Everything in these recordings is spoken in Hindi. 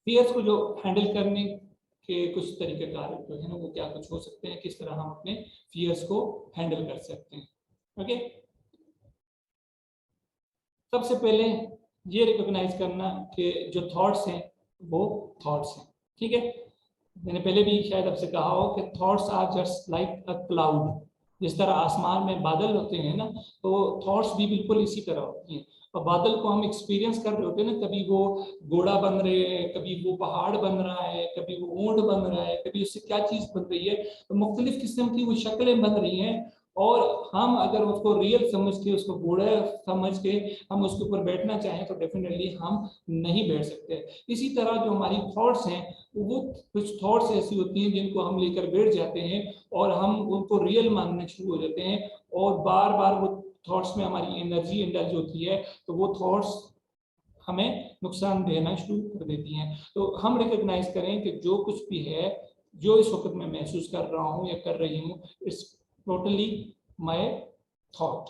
फियर्स को जो हैंडल करने के कुछ तरीक़ेकार जो है ना वो क्या कुछ हो सकते हैं, किस तरह हम अपने फियर्स को हैंडल कर सकते हैं। ओके, सबसे पहले ये रिकॉग्नाइज करना कि जो थॉट्स हैं वो थॉट्स हैं। ठीक है, मैंने पहले भी शायद आपसे कहा हो कि thoughts are just like a cloud. जिस तरह आसमान में बादल होते हैं ना, तो थॉट्स भी बिल्कुल इसी तरह होती हैं। और बादल को हम एक्सपीरियंस कर रहे होते हैं ना, कभी वो घोड़ा बन रहे हैं, कभी वो पहाड़ बन रहा है, कभी वो ऊंट बन रहा है, कभी उससे क्या चीज बन रही है, तो मुख्तलिफ किस्म की वो शक्लें बन रही हैं। और हम अगर उसको रियल समझ के, उसको घोड़ा समझ के हम उसके ऊपर बैठना चाहें तो डेफिनेटली हम नहीं बैठ सकते। इसी तरह जो हमारी थॉट्स हैं, वो कुछ थॉट्स ऐसी होती हैं जिनको हम लेकर बैठ जाते हैं और हम उनको रियल मानना शुरू हो जाते हैं, और बार बार वो थॉट्स में हमारी एनर्जी इंडल्ज होती है, तो वो थॉट्स हमें नुकसान देना शुरू कर देती हैं। तो हम रिकॉग्नाइज करें कि जो कुछ भी है, जो इस वक्त मैं महसूस कर रहा हूँ या कर रही हूँ, इट्स टोटली माय थॉट।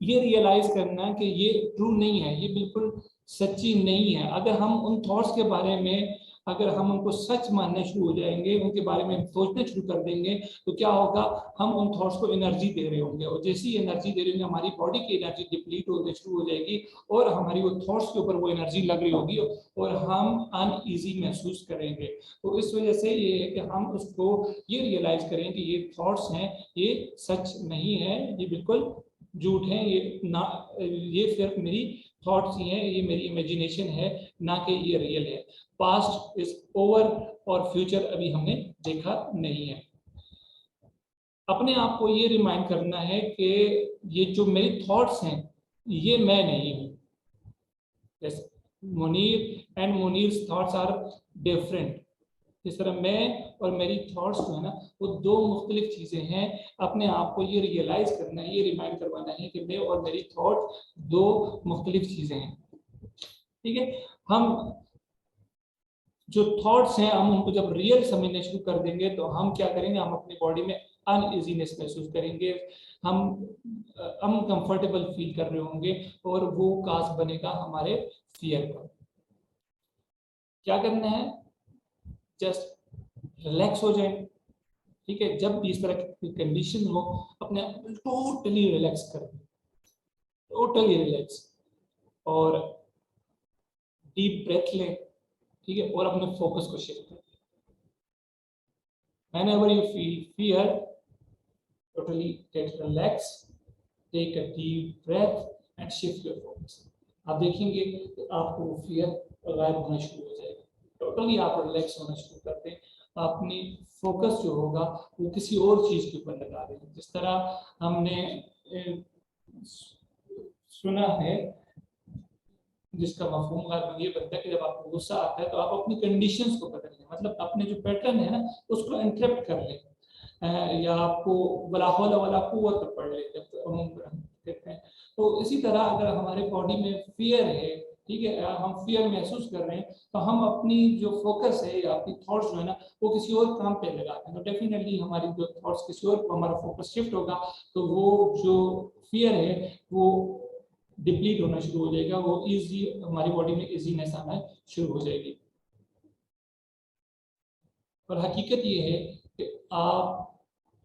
ये रियलाइज करना कि ये ट्रू नहीं है, ये बिल्कुल सच्ची नहीं है। अगर हम उन थॉट्स के बारे में, अगर हम उनको सच मानना शुरू हो जाएंगे, उनके बारे में सोचना शुरू कर देंगे, तो क्या होगा, हम उन थॉट्स को एनर्जी दे रहे होंगे, और जैसी एनर्जी दे रहे होंगे हमारी बॉडी की एनर्जी डिप्लीट होने शुरू हो जाएगी, और हमारी वो थॉट्स के ऊपर वो एनर्जी लग रही होगी और हम अनईजी महसूस करेंगे। तो इस वजह से ये है कि हम उसको ये रियलाइज करें कि ये थॉट्स हैं, ये सच नहीं है, ये बिल्कुल झूठ है, ये ना, ये सिर्फ मेरी थॉट्स ही हैं, ये मेरी इमेजिनेशन है, ना कि ये रियल है। पास्ट इज ओवर और फ्यूचर अभी हमने देखा नहीं है। अपने आप को ये रिमाइंड करना है कि ये जो मेरी थॉट्स हैं ये मैं नहीं हूँ। Munir and Munir's thoughts are different. जिस तरह मैं और मेरी थॉट्स जो है ना, वो दो मुख्तलिफ चीज़ें हैं। अपने आप को ये रियलाइज करना है, ये रिमाइंड करवाना है कि मैं और मेरी थॉट दो मुख्तलिफ चीज़ें हैं। ठीक है, हम जो थॉट्स हैं हम उनको जब रियल समझने शुरू कर देंगे तो हम क्या करेंगे, हम अपनी बॉडी में अनइजीनेस महसूस करेंगे, हम अनकंफर्टेबल फील कर रहे होंगे, और वो काज बनेगा हमारे फियर का। क्या करना है, जस्ट रिलैक्स हो जाए। ठीक है, जब भी इस तरह की कंडीशन हो, अपने आप को टोटली रिलैक्स कर, टोटली रिलैक्स, और डीप ब्रेथ लें। ठीक है, और अपने फोकस को शिफ्ट करें। Whenever you feel fear, totally get relaxed, take a deep breath and shift your focus. आप देखेंगे कि आपको वो फियर गायब होना शुरू हो जाएगा। टोटली आप रिलैक्स होना शुरू करते हैं, अपनी फोकस जो होगा वो किसी और चीज के ऊपर लगा देंगे। जिस तरह हमने सुना है, जिसका मफहूम ये बनता है कि जब आपको गुस्सा आता है तो आप अपनी कंडीशंस को बदल लें, मतलब अपने जो पैटर्न है ना उसको इंटरप्ट कर लें, या आपको वला हौला वला कुव्वत पढ़ लें जब कहते हैं। तो इसी तरह अगर हमारे बॉडी में फियर है, ठीक है, हम फियर महसूस कर रहे हैं, तो हम अपनी जो फोकस है या अपनी थॉट्स जो है ना वो किसी और काम पे लगाते हैं, तो डेफिनेटली हमारी जो थॉट्स किसी और को, हमारा फोकस शिफ्ट होगा, तो वो जो फियर है वो डिप्लीट होना शुरू हो जाएगा, वो इजी, हमारी बॉडी में इजीनेस आना शुरू हो जाएगी। और हकीकत ये है कि आप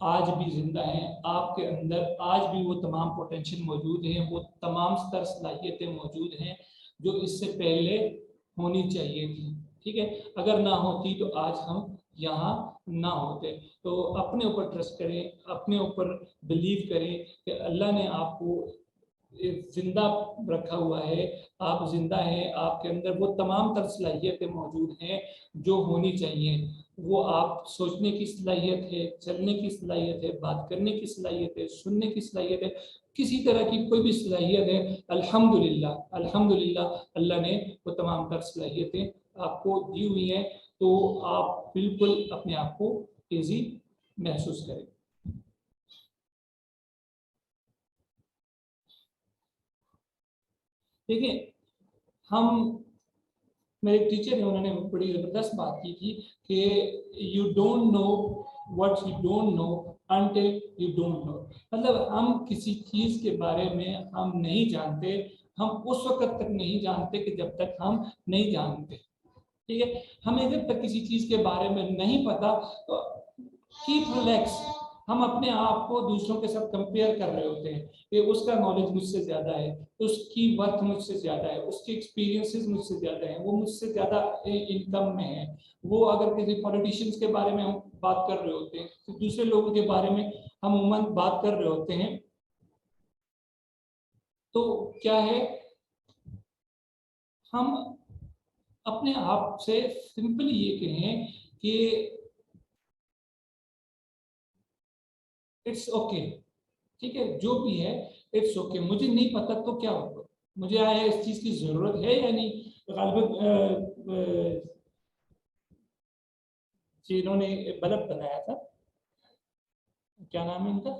आज भी जिंदा हैं, आपके अंदर आज भी वो तमाम पोटेंशियल मौजूद हैं, वो तमाम स्तर सलाहियतें मौजूद हैं जो इससे पहले होनी चाहिए थी। ठीक है, अगर ना होती तो आज हम यहाँ ना होते। तो अपने ऊपर ट्रस्ट करें, अपने ऊपर बिलीव करें कि अल्लाह ने आपको जिंदा रखा हुआ है, आप जिंदा हैं, आपके अंदर वो तमाम तर सलाहियतें मौजूद हैं जो होनी चाहिए। वो आप सोचने की सलाहियत है, चलने की सलाहियत है, बात करने की सलाहियत है, सुनने की सलाहियत है, किसी तरह की कोई भी सलाहियत है, अल्हम्दुलिल्लाह अल्हम्दुलिल्लाह अल्लाह ने वो तमाम तर सलाहियतें आपको दी हुई हैं। तो आप बिल्कुल अपने आप को ईजी महसूस करें। देखिए, हम, मेरे टीचर ने, उन्होंने बड़ी ज़बरदस्त बात की थी कि you don't know what you don't know until you don't know. मतलब हम किसी चीज़ के बारे में हम नहीं जानते, हम उस वक्त तक नहीं जानते कि जब तक हम नहीं जानते। ठीक है, हमें जब तक किसी चीज के बारे में नहीं पता तो कीप रिलैक्स। हम अपने आप को दूसरों के साथ कंपेयर कर रहे होते हैं कि उसका नॉलेज मुझसे ज्यादा है, उसकी वर्थ मुझसे ज्यादा है, उसके एक्सपीरियंसेस मुझसे ज्यादा है, वो मुझसे ज्यादा इनकम में है। वो अगर किसी पॉलिटिशियंस के बारे में हम बात कर रहे होते हैं तो दूसरे लोगों के बारे में हम उमूमन बात कर रहे होते हैं, तो क्या है, हम अपने आप से सिंपली ये कहें कि इट्स ओके, ठीक है, जो भी है इट्स ओके, मुझे नहीं पता तो क्या होगा, मुझे आया इस चीज की जरूरत है या नहीं। गालिबन जिन्होंने बल्ब बनाया था, क्या नाम है उनका,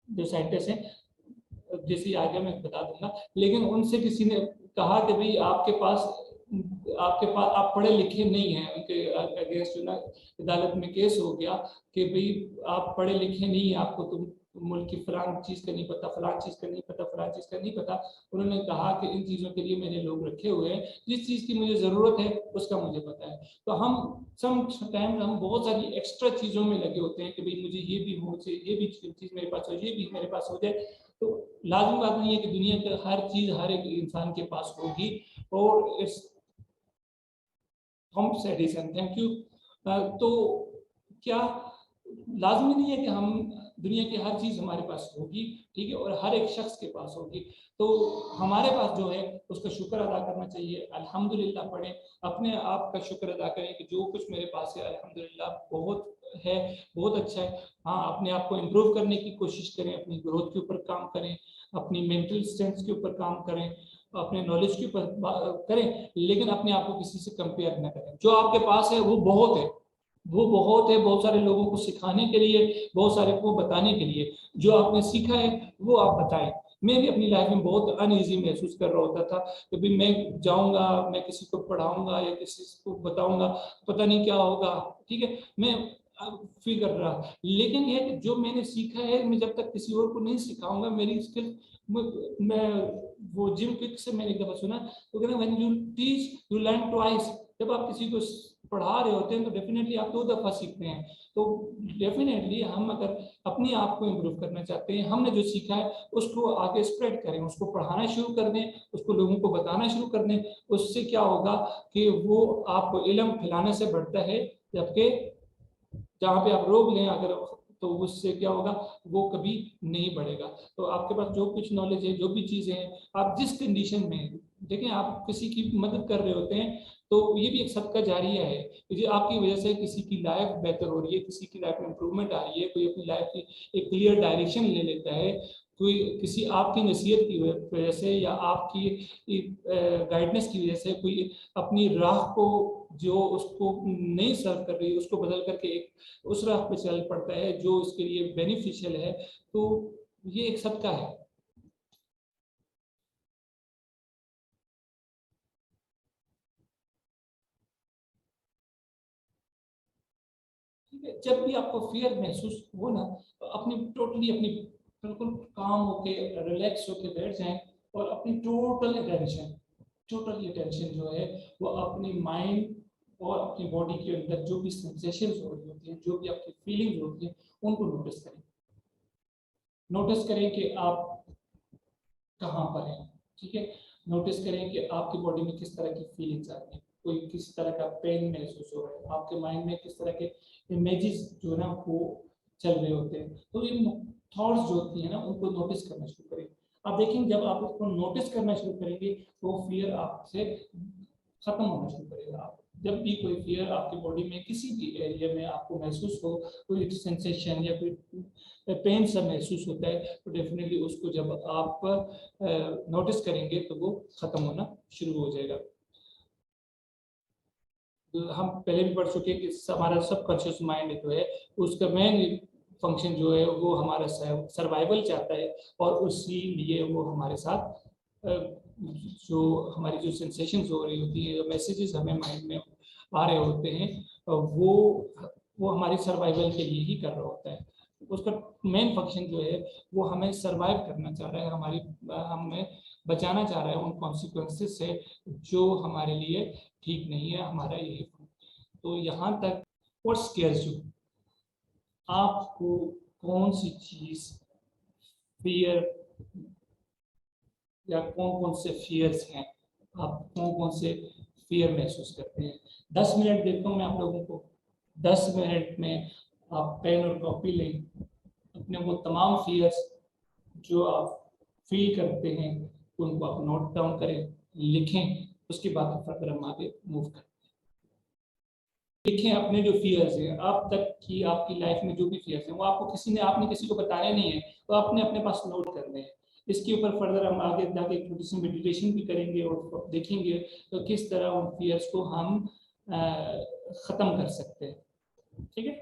जो साइंटिस्ट हैं, जैसे आगे मैं बता दूंगा, लेकिन उनसे किसी ने कहा कि भाई आपके पास आप पढ़े लिखे नहीं हैं, उनके अगेंस्ट जो ना अदालत में केस हो गया कि भाई आप पढ़े लिखे नहीं हैं, आपको तुम मुल्क की फलान चीज का नहीं पता, फलान चीज का नहीं पता, फलान चीज का नहीं पता। उन्होंने कहा कि इन चीजों के लिए मैंने लोग रखे हुए हैं, जिस चीज की मुझे जरूरत है उसका मुझे पता है। तो हम सम टाइम हम बहुत सारी एक्स्ट्रा चीजों में लगे होते हैं कि भाई मुझे ये भी हो चाहिए, ये भी चीज मेरे पास हो, ये भी मेरे पास हो जाए। तो लाजमी बात नहीं है कि दुनिया की हर चीज हर एक इंसान के पास होगी। और it's Thomas Edison, thank you. तो क्या लाजमी नहीं है कि हम दुनिया की हर चीज हमारे पास होगी, ठीक है, और हर एक शख्स के पास होगी। तो हमारे पास जो है उसका शुक्र अदा करना चाहिए, अल्हम्दुलिल्लाह पढ़ें, अपने आप का शुक्र अदा करें कि जो कुछ मेरे पास है अल्हम्दुलिल्लाह बहुत है, बहुत अच्छा है। हाँ, अपने आप को इम्प्रूव करने की कोशिश करें, अपनी ग्रोथ के ऊपर काम करें, अपनी मेंटल स्ट्रेंथ के ऊपर काम करें, अपने नॉलेज के ऊपर करें, लेकिन अपने आप को किसी से कंपेयर ना करें। जो आपके पास है वो बहुत है, वो बहुत है, बहुत सारे लोगों को सिखाने के लिए, बहुत सारे को बताने के लिए। जो आपने सीखा है वो आप बताएं। मैं भी अपनी लाइफ में बहुत अनईजी महसूस कर रहा होता था कि भाई मैं जाऊंगा, मैं किसी को पढ़ाऊंगा या किसी को बताऊंगा, पता नहीं क्या होगा, ठीक है, मैं फील कर रहा। लेकिन ये जो मैंने सीखा है, मैं जब तक किसी और को नहीं सिखाऊंगा, मेरी स्किल, मैं वो जिम क्विक से मैंने एक दफा सुना, तो कहना when you teach you learn twice. जब आप किसी को पढ़ा रहे होते हैं तो डेफिनेटली आप 2 दफा सीखते हैं। तो डेफिनेटली हम अगर अपने आप को इम्प्रूव करना चाहते हैं, हमने जो सीखा है उसको आगे स्प्रेड करें, उसको पढ़ाना शुरू कर दें, उसको लोगों को बताना शुरू कर दें। उससे क्या होगा कि वो आपको इल्म फैलाने से बढ़ता है, जबकि जहाँ पे आप रोक लें अगर, तो उससे क्या होगा, वो कभी नहीं बढ़ेगा। तो आपके पास जो कुछ नॉलेज है, जो भी चीजें हैं, आप जिस कंडीशन में देखें, आप किसी की मदद कर रहे होते हैं तो ये भी एक सदका जारिया है कि आपकी वजह से किसी की लाइफ बेहतर हो रही है, किसी की लाइफ में इंप्रूवमेंट आ रही है, कोई अपनी लाइफ की एक क्लियर डायरेक्शन ले लेता है, कोई किसी आपकी नसीहत की वजह से या आपकी गाइडेंस की वजह से कोई अपनी राह को जो उसको नहीं सर्व कर रही है उसको बदल करके एक उस राह पे चल पड़ता है जो उसके लिए बेनिफिशियल है। तो ये एक सदका है। ठीक है, जब भी आपको फियर महसूस हो ना, तो अपनी टोटली अपनी बिल्कुल काम होके रिलैक्स होके बैठ जाएं और अपनी टोटल अटेंशन जो है वो अपनी माइंड और अपनी बॉडी के अंदर जो भी सेंसेशंस हो रही होती हैं, जो भी आपकी फीलिंग्स होती हैं, उनको नोटिस करें। नोटिस करें कि आप कहाँ पर हैं, ठीक है, नोटिस करें कि आपकी बॉडी में किस तरह की फीलिंग्स आ रही हैं, कोई किस तरह का पेन महसूस हो रहा है, आपके माइंड में किस तरह के इमेजेस जो है ना वो चल रहे होते हैं। तो ये थॉट्स जो होती हैं ना उनको नोटिस करना शुरू करें। आप देखेंगे जब आप उसको नोटिस करना शुरू करेंगे तो फियर आपसे खत्म होना शुरू करेगा। आप जब भी कोई फियर आपकी बॉडी में किसी भी एरिया में आपको महसूस हो, कोई सेंसेशन या कोई पेन सा महसूस होता है, तो डेफिनेटली उसको जब आप नोटिस करेंगे तो वो खत्म होना शुरू हो जाएगा। तो हम पहले भी पढ़ चुके हैं कि हमारा सबकॉन्शियस माइंड जो है उसका मेन फंक्शन जो है वो हमारा सर्वाइवल चाहता है, और उसी लिए वो हमारे साथ जो हमारी जो सेंसेशंस हो रही होती है, जो मैसेजेस हमें माइंड में आ रहे होते हैं, वो हमारी सर्वाइवल के लिए ही कर रहा होता है। उसका मेन फंक्शन जो है वो हमें सर्वाइव करना चाह रहा है, हमें बचाना चाह रहा है उन कॉन्सिक्वेंसेस से जो हमारे लिए ठीक नहीं है हमारा यही। तो यहाँ तक व्हाट स्केयर्स यू, आपको कौन सी चीज फियर या कौन कौन से फियर्स हैं, आप कौन कौन से फियर महसूस करते हैं। 10 मिनट देता हूँ मैं आप लोगों को, 10 मिनट में आप पेन और कॉपी लें, अपने वो तमाम फियर्स जो आप फील करते हैं उनको आप नोट डाउन करें, लिखें, उसके बाद फिर हम आगे मूव करें। लिखें अपने जो फियर्स हैं, अब तक की आपकी लाइफ में जो भी फियर्स हैं वो आपने किसी को बताया नहीं है, तो आपने अपने पास नोट करने हैं। इसके ऊपर फर्दर हम आगे जाके एक छोटी सी मेडिटेशन भी करेंगे और देखेंगे तो किस तरह उन फियर्स को हम ख़त्म कर सकते हैं। ठीक है,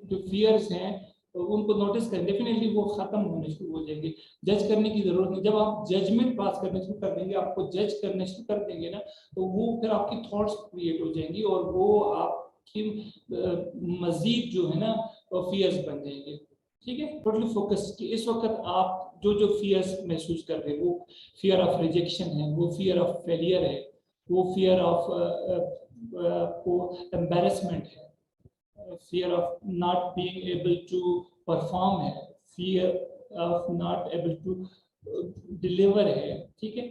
जो फियर्स हैं तो उनको नोटिस करें, डेफिनेटली वो खत्म होने शुरू हो जाएंगे। जज करने की जरूरत नहीं, जब आप जजमेंट पास करने शुरू कर देंगे, आपको जज करने शुरू कर देंगे ना, तो वो फिर आपकी थॉट्स क्रिएट हो जाएंगी और वो आपकी मजीद जो है ना फियर्स बन जाएंगे। ठीक है, टोटली फोकस कि इस वक्त आप जो फियर्स महसूस कर रहे हैं, वो फियर ऑफ रिजेक्शन है, वो फियर ऑफ फेलियर है, वो फियर ऑफ एम्बेरसमेंट है, fear of not being able to perform है, fear of not able to deliver है। ठीक है,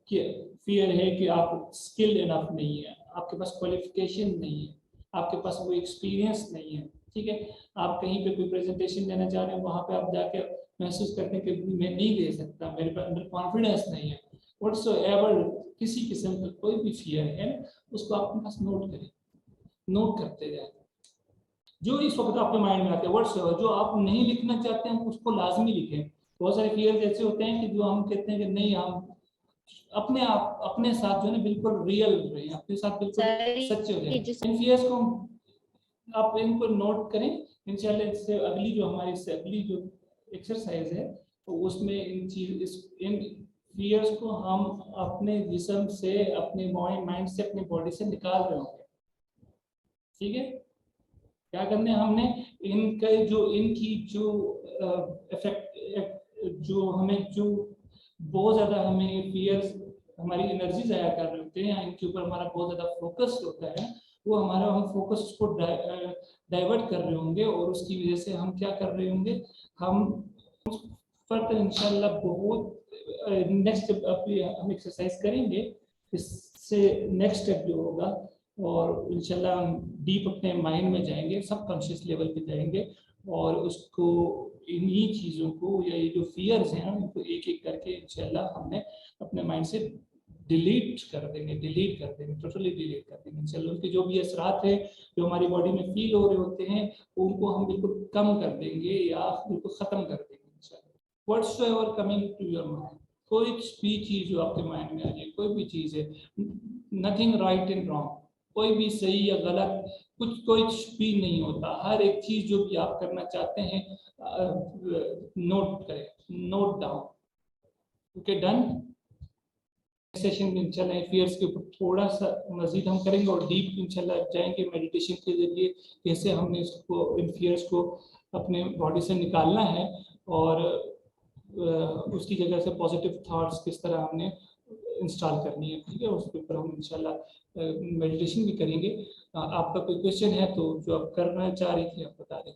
कि fear है कि आप skilled enough नहीं है, आपके पास क्वालिफिकेशन नहीं है, आपके पास वो एक्सपीरियंस नहीं है। ठीक है, आप कहीं पे कोई प्रेजेंटेशन देना चाह रहे हैं, वहां पे आप जाके महसूस करते हैं कि मैं नहीं दे सकता, मेरे पास अंदर कॉन्फिडेंस नहीं है। व्हाटसोएवर किसी किस्म का कोई भी फियर है उसको आप अपने पास नोट करें, नोट करते जाए। जो इस वक्त आपके माइंड में आते हैं वर्ड्स, जो आप नहीं लिखना चाहते हैं उसको लाजमी लिखें। बहुत सारे फियर्स ऐसे होते हैं कि जो हम कहते हैं कि नहीं, हम अपने साथ जो है ना बिल्कुल रियल रहे, अपने साथ बिल्कुल सच्चे हो जाए। इन फियर्स को आप इनको नोट करें। इंशाल्लाह इससे अगली जो एक्सरसाइज है तो उसमें इन फियर्स को हम अपने जिस्म से, अपने माइंड से, अपनी बॉडी से निकाल रहे होंगे। ठीक है, क्या करने हमने इनकी जो इफेक्ट जो हमें जो बहुत ज्यादा हमें फियर्स हमारी एनर्जी जाया कर रहे होते हैं, इनके ऊपर हमारा बहुत ज्यादा फोकस होता है, वो हम फोकस को डाइवर्ट कर रहे होंगे और उसकी वजह से हम क्या कर रहे होंगे, हम फर्दर इंशाल्लाह बहुत नेक्स्ट हम एक्सरसाइज करेंगे। इससे नेक्स्ट स्टेप जो होगा और इंशाल्लाह हम डीप अपने माइंड में जाएंगे, सब कॉन्शियस लेवल पे जाएंगे और उसको इन्हीं चीज़ों को या ये जो फियर्स हैं उनको एक एक करके इंशाल्लाह हमने अपने माइंड से डिलीट कर देंगे, टोटली डिलीट कर देंगे इंशाल्लाह। उनके जो भी असरात है जो हमारी बॉडी में फील हो रहे होते हैं उनको हम बिल्कुल कम कर देंगे या बिल्कुल ख़त्म कर देंगे इंशाल्लाह। Whatsoever coming to your mind, कोई भी चीज़ जो आपके माइंड में आ जाए, कोई भी चीज़ है, नथिंग राइट एंड रॉन्ग, कोई भी सही या गलत कोई भी नहीं होता। हर एक चीज जो भी आप करना चाहते हैं नोट करें, note down. Okay, done. Session में इंशाल्लाह फियर्स के ऊपर थोड़ा सा मजीद हम करेंगे और डीप इंशाल्लाह जाएंगे मेडिटेशन के जरिए, कैसे हमने इसको इन फियर्स को अपने बॉडी से निकालना है और उसकी जगह से पॉजिटिव थॉट्स किस तरह हमने इंस्टॉल करनी है। ठीक है, उसके ऊपर हम इंशाल्लाह मेडिटेशन भी करेंगे। आपका कोई क्वेश्चन है तो जो आप करना चाह रही थी आप बता दें।